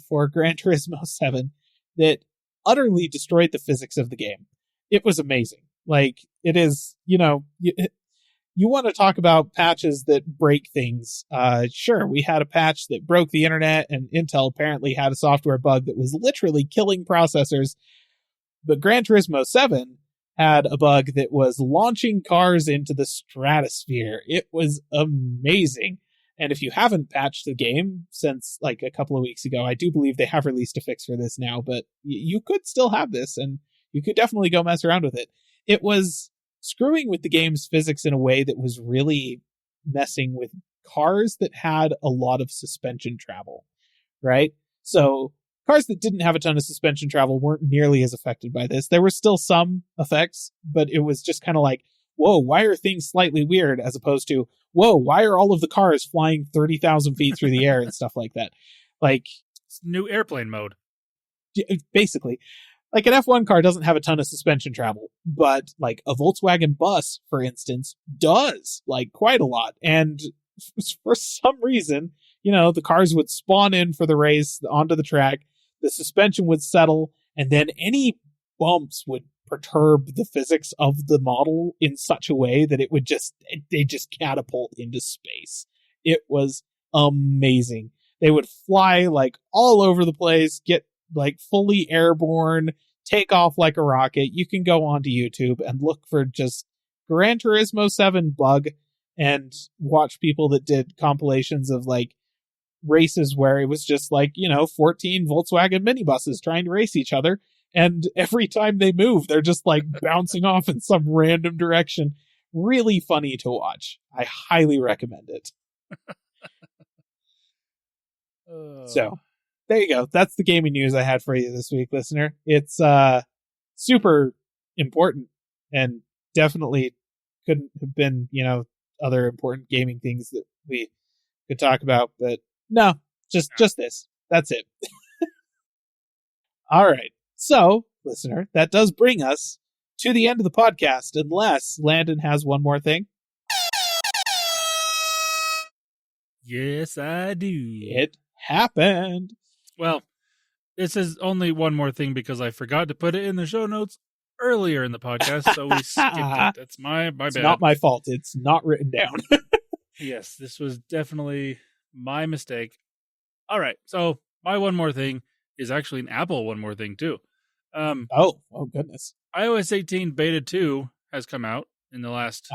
for Gran Turismo 7 that utterly destroyed the physics of the game. It was amazing. Like, it is, you want to talk about patches that break things. Sure, we had a patch that broke the internet, and Intel apparently had a software bug that was literally killing processors. But Gran Turismo 7 had a bug that was launching cars into the stratosphere. It was amazing. And if you haven't patched the game since like a couple of weeks ago, I do believe they have released a fix for this now, but you could still have this and you could definitely go mess around with it. It was screwing with the game's physics in a way that was really messing with cars that had a lot of suspension travel, right? So cars that didn't have a ton of suspension travel weren't nearly as affected by this. There were still some effects, but it was just kind of like, whoa, why are things slightly weird, as opposed to, whoa, why are all of the cars flying 30,000 feet through the air and stuff like that? Like, it's new airplane mode. Basically. Like, an F1 car doesn't have a ton of suspension travel, but like a Volkswagen bus, for instance, does, like, quite a lot. And for some reason, you know, the cars would spawn in for the race onto the track, the suspension would settle, and then any bumps would perturb the physics of the model in such a way that they just catapult into space. It was amazing. They would fly like all over the place, get like fully airborne, take off like a rocket. You can go onto YouTube and look for just Gran Turismo 7 bug and watch people that did compilations of like races where it was just like, you know, 14 Volkswagen minibuses trying to race each other. And every time they move, they're just like bouncing off in some random direction. Really funny to watch. I highly recommend it. So there you go. That's the gaming news I had for you this week, listener. It's super important and definitely couldn't have been, you know, other important gaming things that we could talk about, but no, just this. That's it. All right. So, listener, that does bring us to the end of the podcast, unless Landon has one more thing. Yes, I do. It happened. Well, this is only one more thing because I forgot to put it in the show notes earlier in the podcast, so we skipped it. That's my bad. It's not my fault. It's not written down. Yes, this was definitely my mistake. All right, so my one more thing is actually an Apple one more thing, too. Oh, goodness. iOS 18 Beta 2 has come out in the last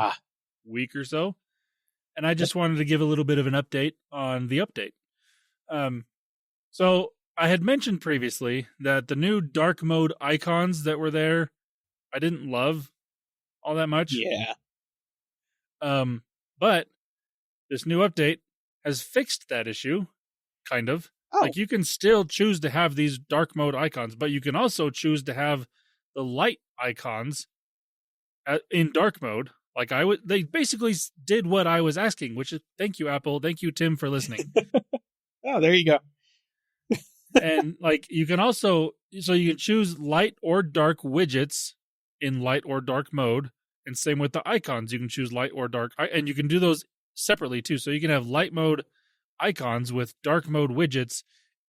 week or so, and I just wanted to give a little bit of an update on the update. So I had mentioned previously that the new dark mode icons that were there, I didn't love all that much. Yeah. But this new update has fixed that issue, kind of. Oh. Like, you can still choose to have these dark mode icons, but you can also choose to have the light icons in dark mode. Like, they basically did what I was asking, which is, thank you, Apple. Thank you, Tim, for listening. Oh, there you go. And like, you can also, so you can choose light or dark widgets in light or dark mode. And same with the icons. You can choose light or dark, and you can do those separately too. So you can have light mode icons with dark mode widgets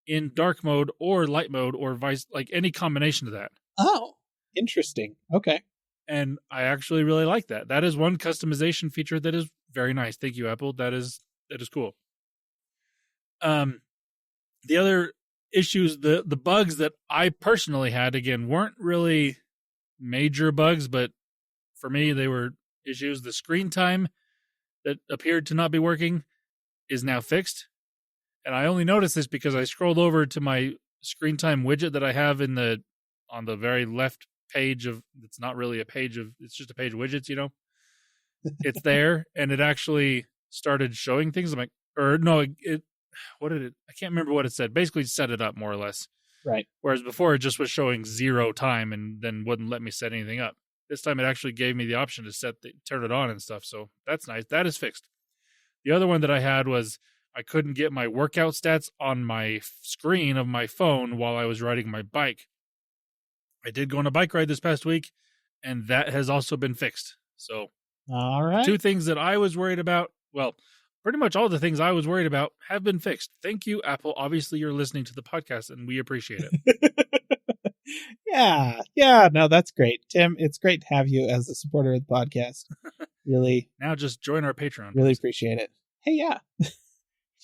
in dark mode or light mode, or vice, like any combination of that. Oh, interesting. Okay. And I actually really like that. That is one customization feature that is very nice. Thank you, Apple. That is cool. The other issues, the bugs that I personally had, again, weren't really major bugs, but for me, they were issues. The screen time that appeared to not be working is now fixed. And I only noticed this because I scrolled over to my screen time widget that I have on the very left page of, it's not really a page of, it's just a page of widgets, you know. It's there, and it actually started showing things. I'm like, or no, what did it, I can't remember what it said. Basically set it up more or less. Right. Whereas before it just was showing 0 time and then wouldn't let me set anything up. This time it actually gave me the option to turn it on and stuff. So that's nice. That is fixed. The other one that I had was I couldn't get my workout stats on my screen of my phone while I was riding my bike. I did go on a bike ride this past week, and that has also been fixed. So, all right. 2 things that I was worried about, well, pretty much all the things I was worried about have been fixed. Thank you, Apple. Obviously, you're listening to the podcast, and we appreciate it. Yeah. No, that's great. Tim, it's great to have you as a supporter of the podcast. Really. Now just join our Patreon. Really appreciate it. Hey, yeah. If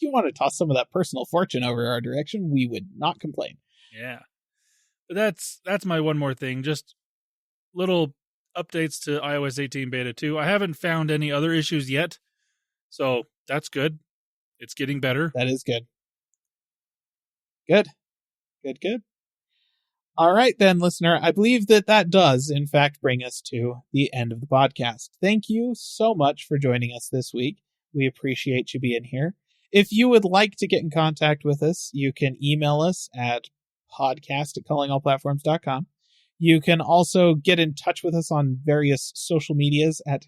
you want to toss some of that personal fortune over our direction, we would not complain. Yeah. But that's my one more thing. Just little updates to iOS 18 Beta 2. I haven't found any other issues yet, so that's good. It's getting better. That is good. Good. All right, then, listener. I believe that does, in fact, bring us to the end of the podcast. Thank you so much for joining us this week. We appreciate you being here. If you would like to get in contact with us, you can email us at podcast@callingallplatforms.com. You can also get in touch with us on various social medias at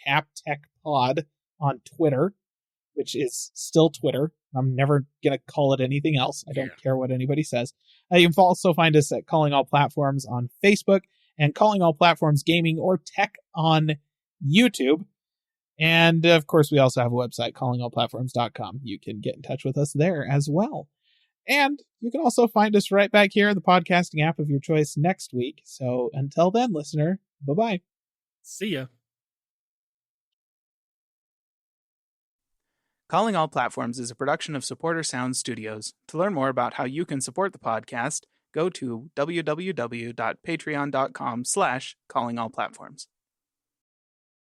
CapTechPod on Twitter, which is still Twitter. I'm never going to call it anything else. I don't care what anybody says. You can also find us at Calling All Platforms on Facebook and Calling All Platforms Gaming or Tech on YouTube. And, of course, we also have a website, callingallplatforms.com. You can get in touch with us there as well. And you can also find us right back here in the podcasting app of your choice next week. So until then, listener, bye-bye. See ya. Calling All Platforms is a production of Supporter Sound Studios. To learn more about how you can support the podcast, go to www.patreon.com/callingallplatforms.